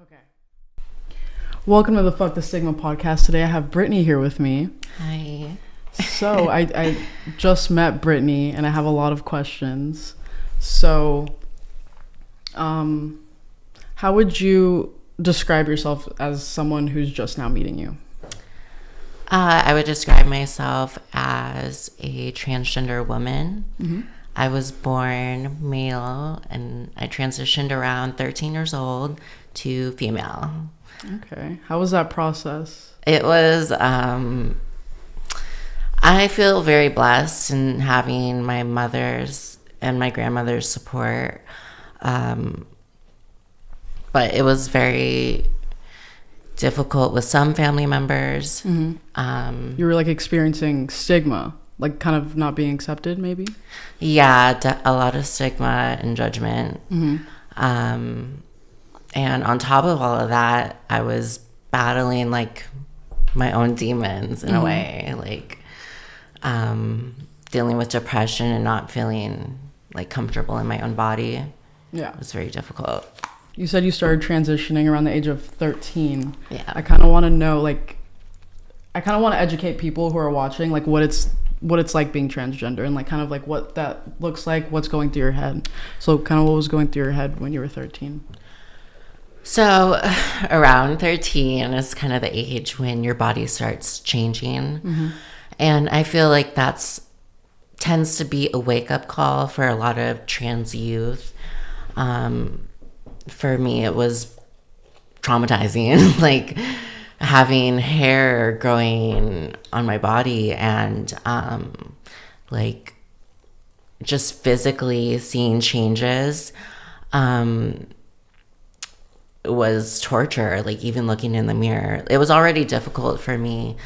Okay. Welcome to the Fuck the Stigma podcast. Today I have Brittany here with me. Hi. So I just met Brittany and I have a lot of questions. So, how would you describe yourself as someone who's just now meeting you? I would describe myself as a transgender woman. Mm-hmm. I was born male and I transitioned around 13 years old to female. Okay. How was that process? It was, I feel very blessed in having my mother's and my grandmother's support. But it was very difficult with some family members. Mm-hmm. You were like experiencing stigma, like kind of not being accepted, maybe? Yeah, a lot of stigma and judgment. Mm-hmm. And on top of all of that, I was battling like my own demons in a way, like dealing with depression and not feeling like comfortable in my own body. Yeah. It was very difficult. You said you started transitioning around the age of 13. Yeah. I kind of want to know, like, I kind of want to educate people who are watching, like, what it's like being transgender and, like, kind of, like, what that looks like, what's going through your head. So, kind of what was going through your head when you were 13? So, around 13 is kind of the age when your body starts changing. Mm-hmm. And I feel like tends to be a wake-up call for a lot of trans youth. For me, it was traumatizing, like having hair growing on my body and like just physically seeing changes was torture. Like even looking in the mirror, it was already difficult for me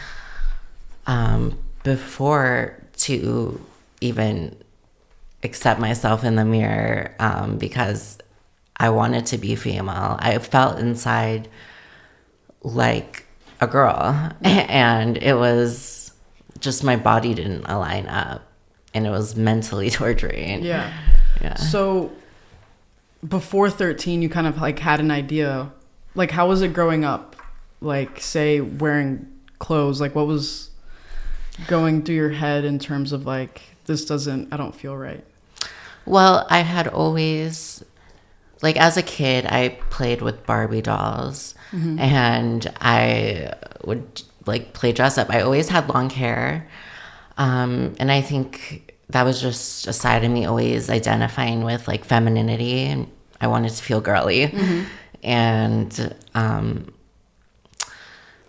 before to even accept myself in the mirror because I wanted to be female. I felt inside like a girl, and it was just my body didn't align up, and it was mentally torturing. Yeah. Yeah. So, before 13, you kind of, like, had an idea. Like, how was it growing up? Like, say, wearing clothes. Like, what was going through your head in terms of, like, I don't feel right? Well, I had always... Like, as a kid, I played with Barbie dolls, and I would, like, play dress up. I always had long hair, and I think that was just a side of me always identifying with, like, femininity, and I wanted to feel girly. And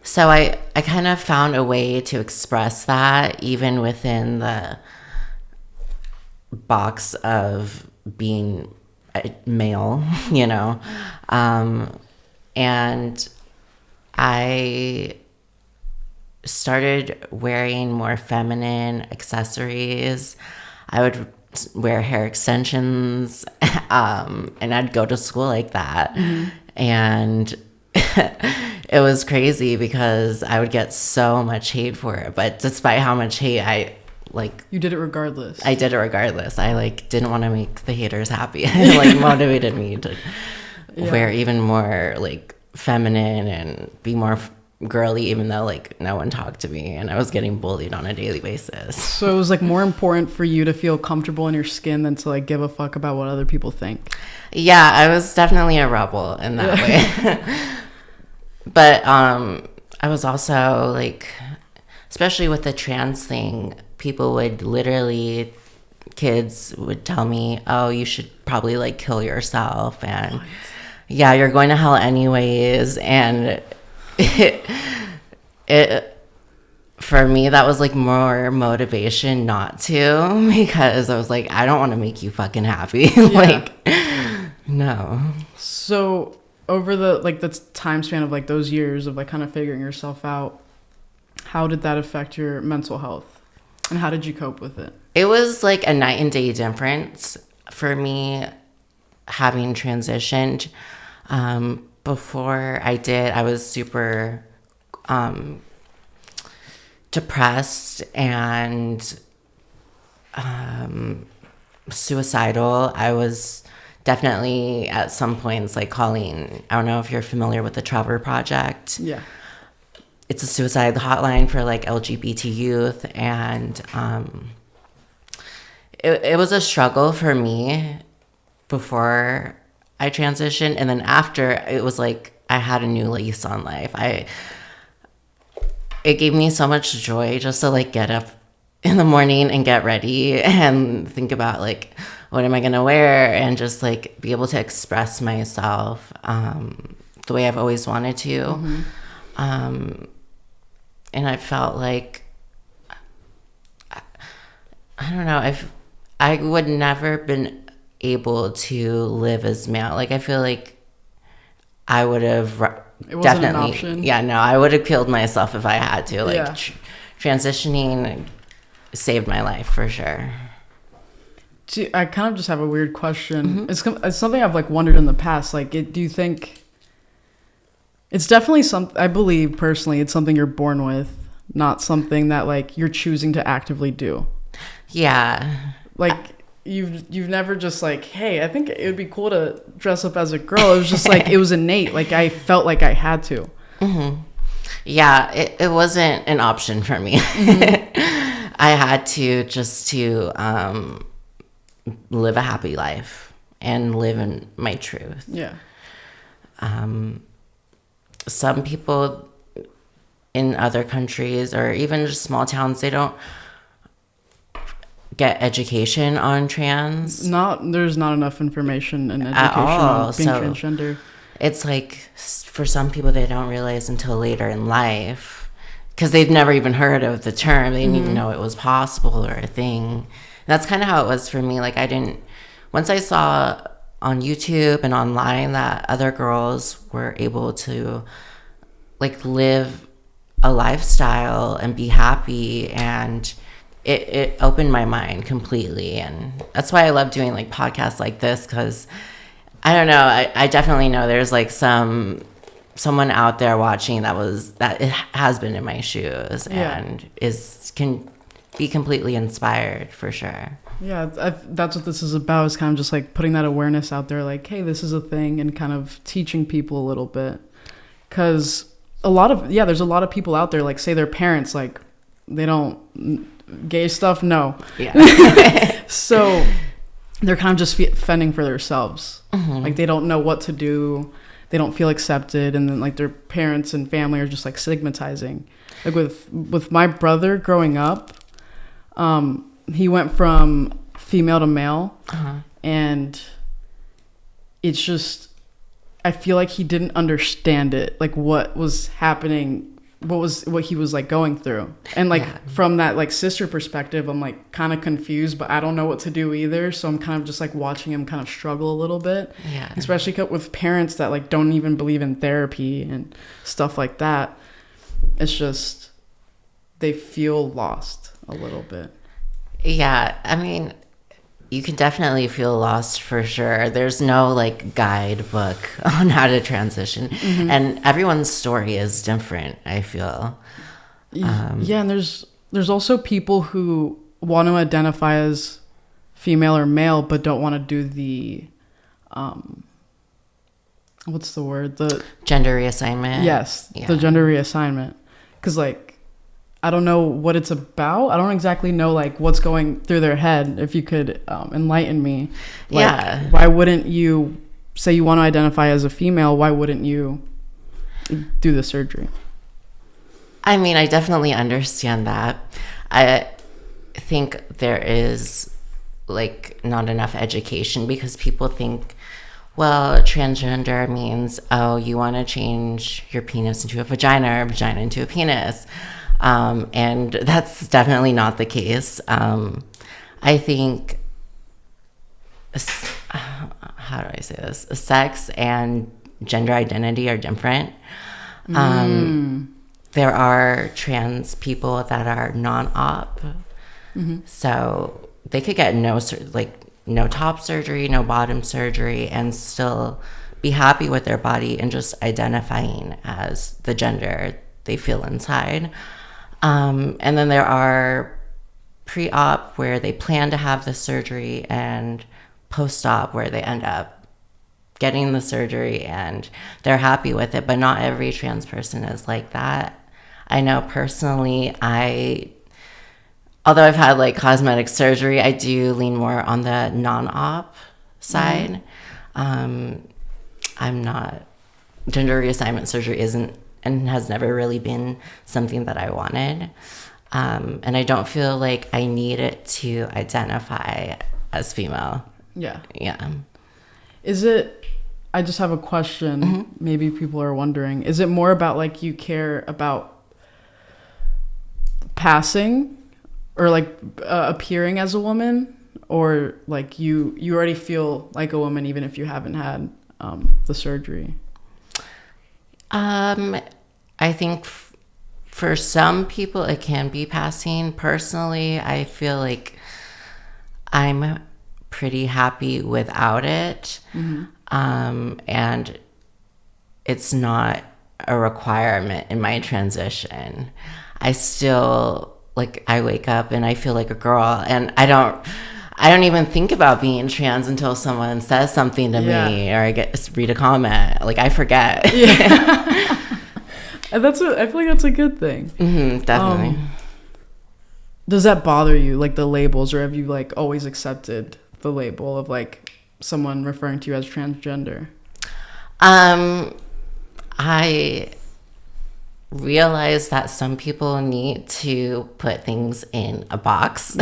so I kind of found a way to express that, even within the box of being male, you know. And I started wearing more feminine accessories. I would wear hair extensions, and I'd go to school like that. And it was crazy because I would get so much hate for it. But despite how much hate You did it regardless. I did it regardless. I didn't want to make the haters happy. It motivated me to wear even more feminine and be more girly, even though no one talked to me and I was getting bullied on a daily basis. So it was more important for you to feel comfortable in your skin than to give a fuck about what other people think. Yeah, I was definitely a rebel in that way. But I was also especially with the trans thing, people would kids would tell me, oh, you should probably kill yourself. And what? Yeah, you're going to hell anyways. And it for me, that was more motivation not to, because I was I don't want to make you fucking happy. Yeah. No. So over the time span of those years of kind of figuring yourself out, how did that affect your mental health? And how did you cope with it? It was a night and day difference for me having transitioned. Before I did, I was super depressed and suicidal. I was definitely at some points like calling, I don't know if you're familiar with the Trevor Project. Yeah. It's a suicide hotline for like LGBT youth, and it was a struggle for me before I transitioned, and then after, it was like I had a new lease on life. It gave me so much joy just to like get up in the morning and get ready and think about like, what am I gonna wear, and just like be able to express myself the way I've always wanted to. Mm-hmm. And I felt like, I don't know, I would never been able to live as male. Like, I feel like I would have It wasn't definitely, an option. yeah, no, I would have killed myself if I had to. Like, Yeah. transitioning saved my life for sure. Gee, I kind of just have a weird question. Mm-hmm. It's something I've like wondered in the past. Like, do you think it's definitely something? I believe personally, it's something you're born with, not something that like you're choosing to actively do. Yeah, like you've never just like, hey, I think it would be cool to dress up as a girl. It was just like it was innate. Like I felt like I had to. Mm-hmm. Yeah, it wasn't an option for me. Mm-hmm. I had to just to live a happy life and live in my truth. Yeah. Some people in other countries or even just small towns, they don't get education on trans. There's not enough information and education on being transgender. It's like, for some people, they don't realize until later in life because they've never even heard of the term. They didn't even know it was possible or a thing. And that's kind of how it was for me. Like, once I saw on YouTube and online that other girls were able to like live a lifestyle and be happy, and it opened my mind completely. And that's why I love doing like podcasts like this, because I don't know, I definitely know there's like someone out there watching that it has been in my shoes. Yeah. And can be completely inspired for sure. Yeah, that's what this is about, is kind of just like putting that awareness out there, like, hey, this is a thing, and kind of teaching people a little bit. Because there's a lot of people out there, like, say their parents, like, they don't, gay stuff, no. Yeah. So they're kind of just fending for themselves. Mm-hmm. Like, they don't know what to do. They don't feel accepted. And then, like, their parents and family are just, like, stigmatizing. Like, with my brother growing up, he went from female to male. Uh-huh. And it's just, I feel like he didn't understand it, like what was happening, what he was like going through. And like from that like sister perspective, I'm like kind of confused, but I don't know what to do either. So I'm kind of just like watching him kind of struggle a little bit. Yeah. Especially with parents that like don't even believe in therapy and stuff like that. It's just, they feel lost a little bit. Yeah, I mean, you can definitely feel lost for sure. There's no like guidebook on how to transition. Mm-hmm. And everyone's story is different, I feel. Yeah, and there's also people who want to identify as female or male but don't want to do the what's the word? The gender reassignment. Yes, yeah. The gender reassignment. Because like, I don't know what it's about. I don't exactly know like what's going through their head. If you could enlighten me. Like, yeah. Why wouldn't you say you want to identify as a female? Why wouldn't you do the surgery? I mean, I definitely understand that. I think there is like not enough education, because people think, well, transgender means, oh, you want to change your penis into a vagina or vagina into a penis. And that's definitely not the case. I think, how do I say this? Sex and gender identity are different. There are trans people that are non-op. Mm-hmm. So they could get no top surgery, no bottom surgery, and still be happy with their body and just identifying as the gender they feel inside. And then there are pre-op where they plan to have the surgery, and post-op where they end up getting the surgery and they're happy with it, but not every trans person is like that. I know personally, although I've had like cosmetic surgery, I do lean more on the non-op side. I'm not, gender reassignment surgery isn't and has never really been something that I wanted. And I don't feel like I need it to identify as female. Yeah. Yeah. Is it, I just have a question. Maybe people are wondering, is it more about like you care about passing or like appearing as a woman, or like you already feel like a woman even if you haven't had the surgery? I think for some people it can be passing. Personally, I feel like I'm pretty happy without it. And it's not a requirement in my transition. I still, like, I wake up and I feel like a girl, and I don't even think about being trans until someone says something to me, or I read a comment. Like, I forget. Yeah. And I feel like that's a good thing. Definitely. Does that bother you, like the labels, or have you like always accepted the label of like someone referring to you as transgender? I realize that some people need to put things in a box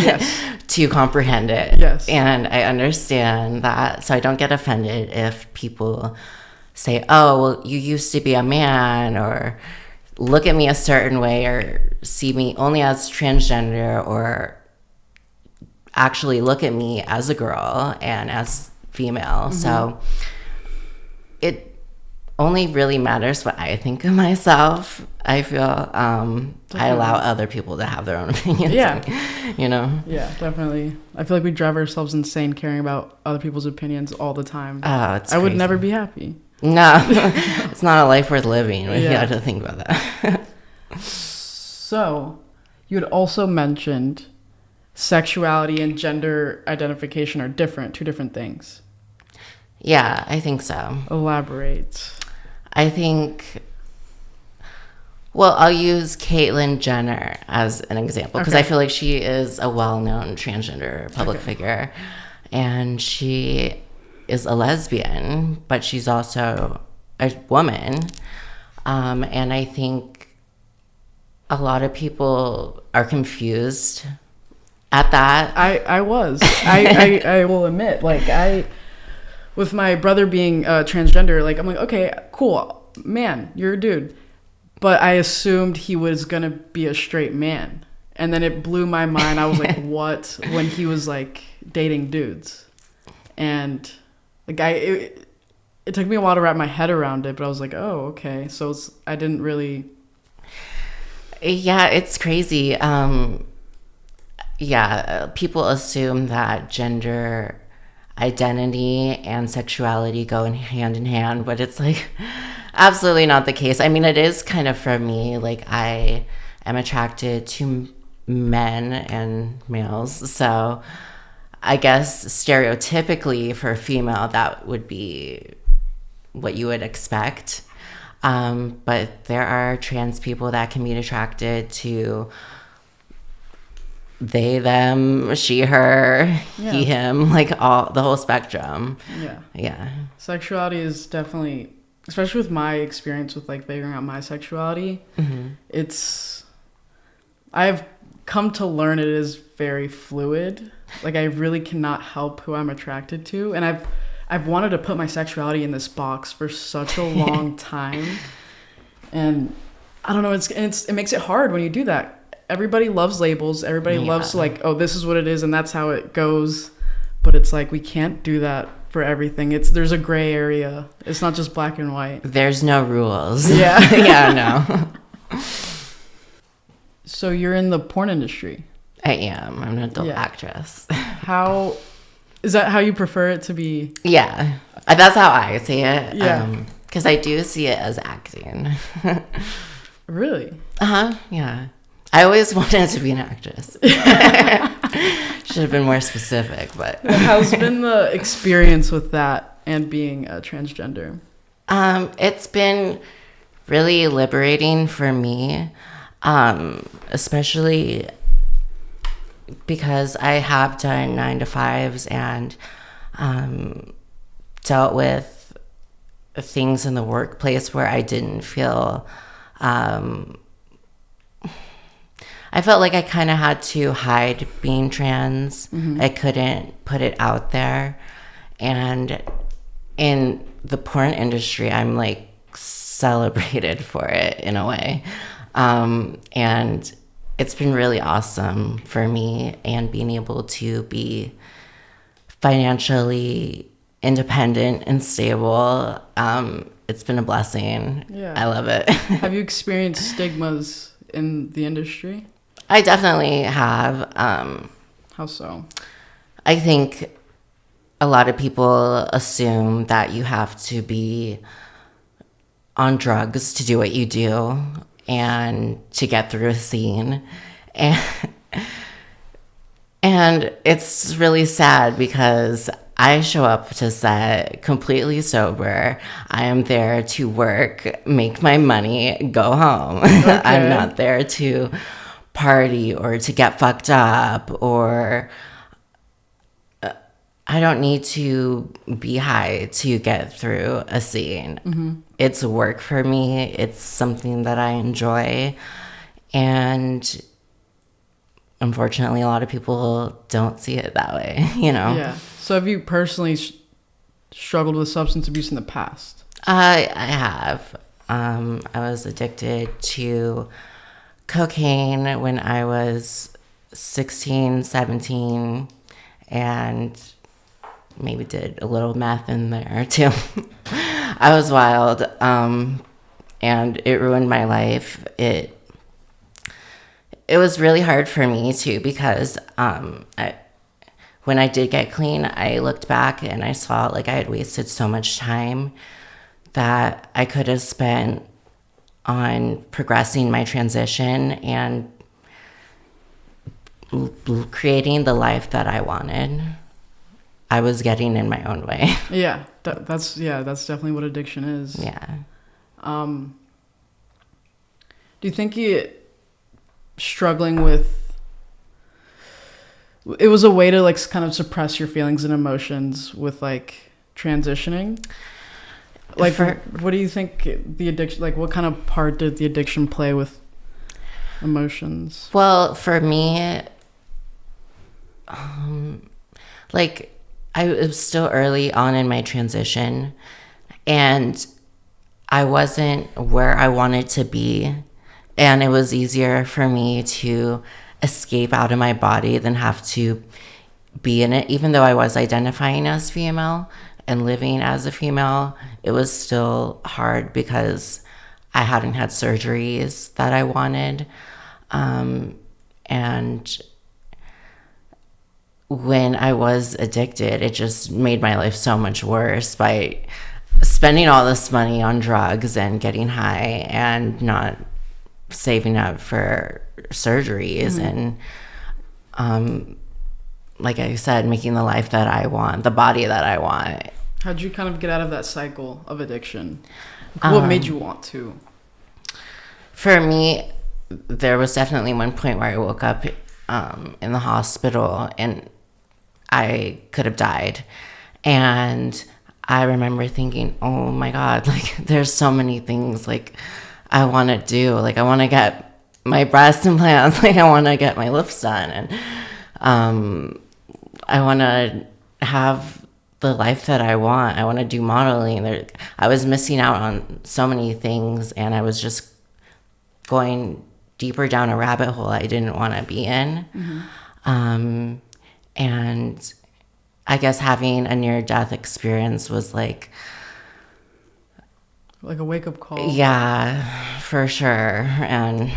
to comprehend it. Yes. And I understand that. So I don't get offended if people say, oh, well, you used to be a man, or look at me a certain way, or see me only as transgender, or actually look at me as a girl and as female. So it only really matters what I think of myself. I feel I allow other people to have their own opinions. Yeah. You know? Yeah, definitely. I feel like we drive ourselves insane caring about other people's opinions all the time. Oh, it's I would crazy. never be happy. No, it's not a life worth living. We have to think about that. So, you had also mentioned sexuality and gender identification are different, two different things. Yeah, I think so. Elaborate. I think, well, I'll use Caitlyn Jenner as an example, because I feel like she is a well-known transgender public figure, and she is a lesbian, but she's also a woman. And I think a lot of people are confused at that. I was. I will admit, like, with my brother being transgender, like, I'm like, okay, cool, man, you're a dude. But I assumed he was gonna be a straight man. And then it blew my mind. I was like, what? When he was like dating dudes. And like it took me a while to wrap my head around it, but I was like, oh, okay. So I didn't really. Yeah, it's crazy. People assume that gender identity and sexuality go hand in hand, but it's like absolutely not the case. I mean, it is kind of for me. Like, I am attracted to men and males, so I guess stereotypically for a female, that would be what you would expect. But there are trans people that can be attracted to they, them, she, her, he, him, like the whole spectrum. Yeah. Sexuality is definitely, especially with my experience with like figuring out my sexuality, I've come to learn it is very fluid. Like, I really cannot help who I'm attracted to, and I've wanted to put my sexuality in this box for such a long time, and I don't know, it makes it hard when you do that. Everybody loves labels. Everybody loves to like, oh, this is what it is and that's how it goes, but it's like we can't do that for everything. There's a gray area. It's not just black and white. There's no rules. No. So you're in the porn industry. I am. I'm an adult actress. How is that? How you prefer it to be? Yeah, that's how I see it. Yeah, because I do see it as acting. Really? Yeah. I always wanted to be an actress. Should have been more specific, but how's been the experience with that? and being a transgender? It's been really liberating for me, especially because I have done 9-to-5s and dealt with things in the workplace where I didn't feel, I felt like I kind of had to hide being trans. I couldn't put it out there. And in the porn industry, I'm like celebrated for it in a way. And it's been really awesome for me, and being able to be financially independent and stable. It's been a blessing. Yeah. I love it. Have you experienced stigmas in the industry? I definitely have. How so? I think a lot of people assume that you have to be on drugs to do what you do and to get through a scene. And it's really sad because I show up to set completely sober. I am there to work, make my money, go home. Okay. I'm not there to party or to get fucked up, or I don't need to be high to get through a scene. It's work for me. It's something that I enjoy. And unfortunately, a lot of people don't see it that way, you know? Yeah. So have you personally struggled with substance abuse in the past? I have. I was addicted to cocaine when I was 16, 17, and maybe did a little meth in there too. I was wild, and it ruined my life. It was really hard for me too, because when I did get clean, I looked back and I saw like I had wasted so much time that I could have spent on progressing my transition and creating the life that I wanted. I was getting in my own way. Yeah, that's definitely what addiction is. Yeah. Do you think struggling with it was a way to like kind of suppress your feelings and emotions with like transitioning? Like, what do you think the addiction, like what kind of part did the addiction play with emotions? Well, for me, like I was still early on in my transition, and I wasn't where I wanted to be. And it was easier for me to escape out of my body than have to be in it. Even though I was identifying as female and living as a female, it was still hard because I hadn't had surgeries that I wanted. And when I was addicted, it just made my life so much worse by spending all this money on drugs and getting high and not saving up for surgeries and like I said, making the life that I want, the body that I want. How'd you kind of get out of that cycle of addiction? What made you want to? For me, there was definitely one point where I woke up in the hospital and I could have died. And I remember thinking, oh my God, like there's so many things like I want to do. Like I want to get my breast implants, like I want to get my lips done, and I want to have the life that I want. I want to do modeling. I was missing out on so many things, and I was just going deeper down a rabbit hole I didn't want to be in. And I guess having a near-death experience was like a wake-up call. Yeah, for sure. And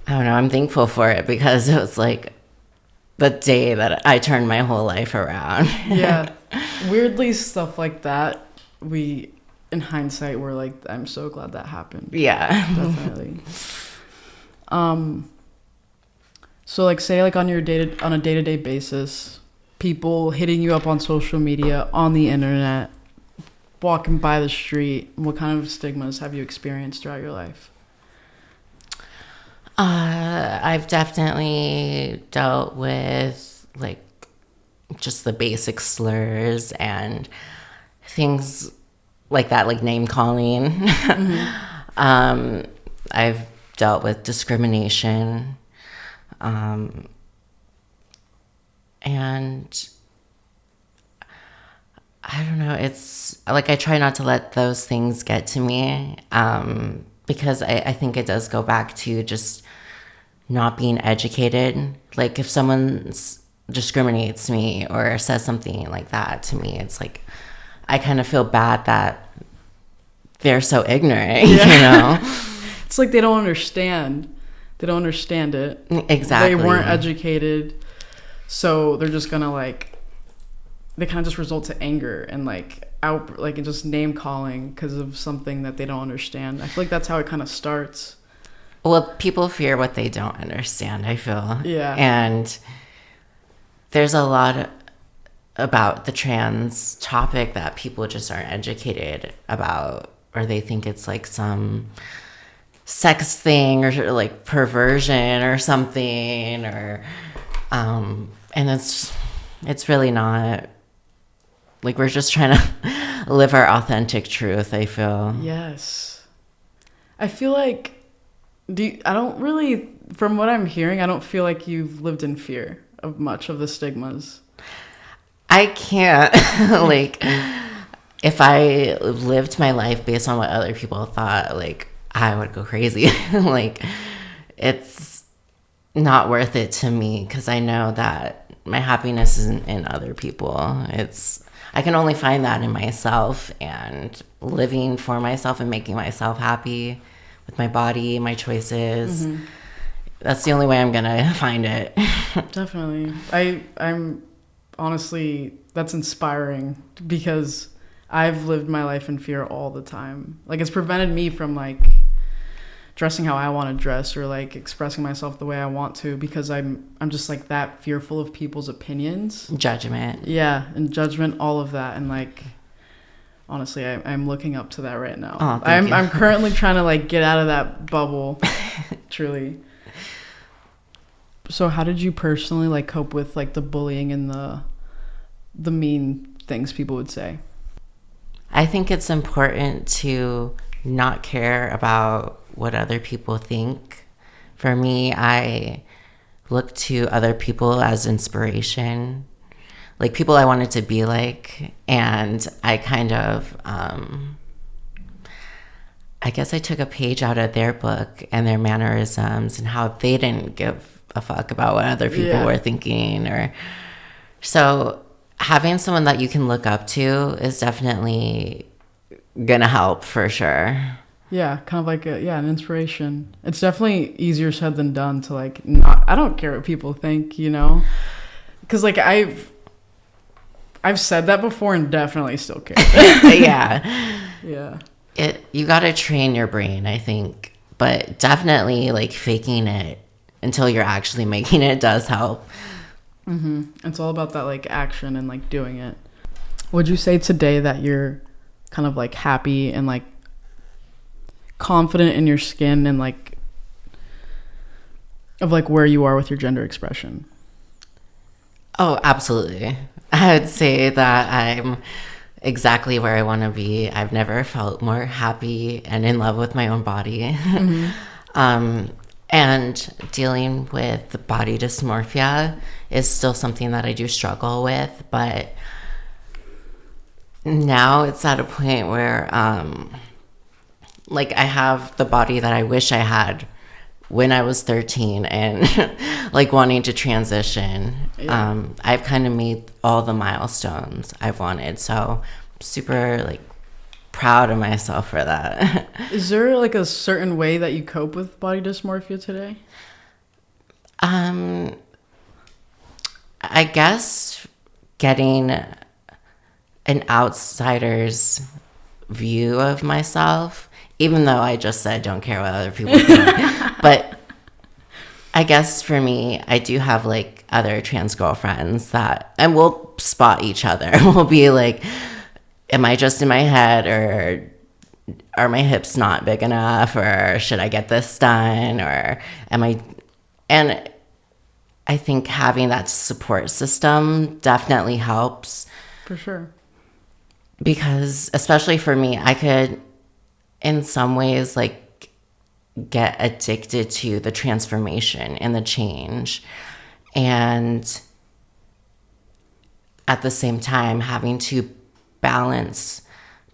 I don't know, I'm thankful for it because it was like the day that I turned my whole life around. Yeah. Weirdly, stuff like that, in hindsight, we're like, I'm so glad that happened. Yeah. Definitely. So like say like on a day-to-day basis, people hitting you up on social media, on the internet, walking by the street? What kind of stigmas have you experienced throughout your life? I've definitely dealt with like just the basic slurs and things like that, like name calling. I've dealt with discrimination. And I don't know, it's like I try not to let those things get to me, because I think it does go back to just not being educated. Like if someone discriminates me or says something like that to me, it's like I kind of feel bad that they're so ignorant, you know? It's like they don't understand. They don't understand it. Exactly. They weren't educated, so they're just gonna like, they kind of just result to anger and like out, like just name calling because of something that they don't understand. I feel like that's how it kind of starts. Well, people fear what they don't understand, I feel. Yeah. And there's a lot about the trans topic that people just aren't educated about, or they think it's like some sex thing or like perversion or something, or and it's really not. Like we're just trying to live our authentic truth, I feel. Yes. I feel like I don't really, from what I'm hearing, I don't feel like you've lived in fear of much of the stigmas. I can't. Like, if I lived my life based on what other people thought, like, I would go crazy. Like, it's not worth it to me because I know that my happiness isn't in other people. I can only find that in myself, and living for myself and making myself happy with my body, my choices. Mm-hmm. That's the only way I'm gonna find it. Definitely. I'm honestly, that's inspiring because I've lived my life in fear all the time. Like it's prevented me from like dressing how I want to dress or like expressing myself the way I want to because I'm just like that fearful of people's opinions. Judgment. Yeah, and judgment, all of that. And like honestly, I'm looking up to that right now. Oh, thank you. I'm currently trying to like get out of that bubble. Truly. So how did you personally like cope with like the bullying and the mean things people would say? I think it's important to not care about what other people think. For me, I look to other people as inspiration, like people I wanted to be like, and I kind of I guess I took a page out of their book and their mannerisms and how they didn't give a fuck about what other people were thinking. Or so having someone that you can look up to is definitely gonna help for sure. Yeah, kind of like an inspiration. It's definitely easier said than done to like not. I don't care what people think, you know, because like I've said that before and definitely still care. Yeah. You gotta train your brain, I think, but definitely like faking it until you're actually making it does help. Mm-hmm. It's all about that like action and like doing it. Would you say today that you're kind of like happy and like confident in your skin and like of like where you are with your gender expression? Oh, absolutely. I would say that I'm exactly where I want to be. I've never felt more happy and in love with my own body. Mm-hmm. And dealing with body dysmorphia is still something that I do struggle with, but now it's at a point where like I have the body that I wish I had when I was 13 and like wanting to transition. I've kind of made all the milestones I've wanted, so I'm super like proud of myself for that. Is there like a certain way that you cope with body dysmorphia today? I guess getting an outsider's view of myself, even though I just said don't care what other people think. But I guess for me, I do have like other trans girlfriends and we'll spot each other. We'll be like, am I just in my head, or are my hips not big enough, or should I get this done, or and I think having that support system definitely helps. For sure. Because especially for me, I could in some ways like get addicted to the transformation and the change, and at the same time having to balance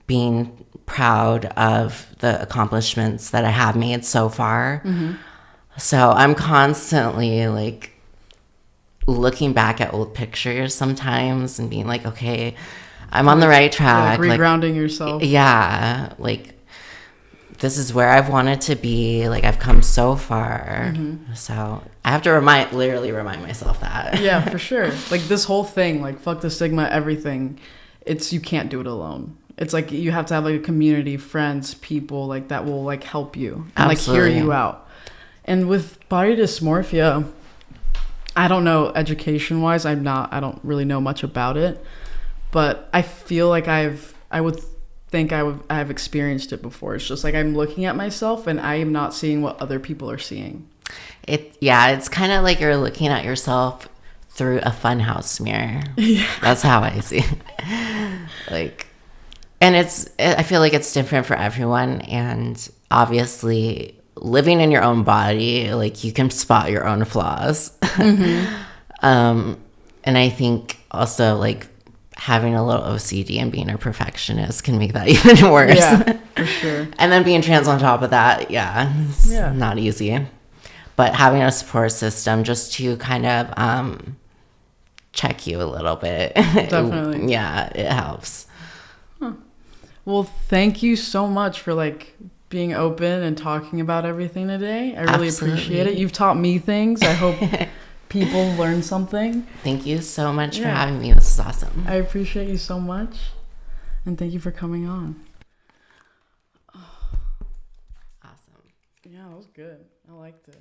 being proud of the accomplishments that I have made so far. Mm-hmm. So I'm constantly like looking back at old pictures sometimes and being like, okay, I'm on the right track. Like regrounding yourself. Yeah. Like, this is where I've wanted to be. Like, I've come so far. Mm-hmm. So I have to literally remind myself that. Yeah, for sure. Like, this whole thing, like, fuck the stigma, everything, you can't do it alone. It's like you have to have like a community, friends, people like that will like help you and like hear you out. And with body dysmorphia, I don't know, education wise, I don't really know much about it, but I feel like I have experienced it before. It's just like I'm looking at myself and I am not seeing what other people are seeing. It's kind of like you're looking at yourself through a funhouse mirror. Yeah. That's how I see it. Like, and I feel like it's different for everyone. And obviously living in your own body, like you can spot your own flaws. Mm-hmm. And I think also like having a little OCD and being a perfectionist can make that even worse. Yeah, for sure. And then being trans on top of that, it's not easy. But having a support system just to kind of check you a little bit. Definitely. It helps. Huh. Well, thank you so much for like being open and talking about everything today. I really appreciate it. You've taught me things. I hope people learn something. Thank you so much for having me. This is awesome. I appreciate you so much. And thank you for coming on. Awesome. Yeah, that was good. I liked it.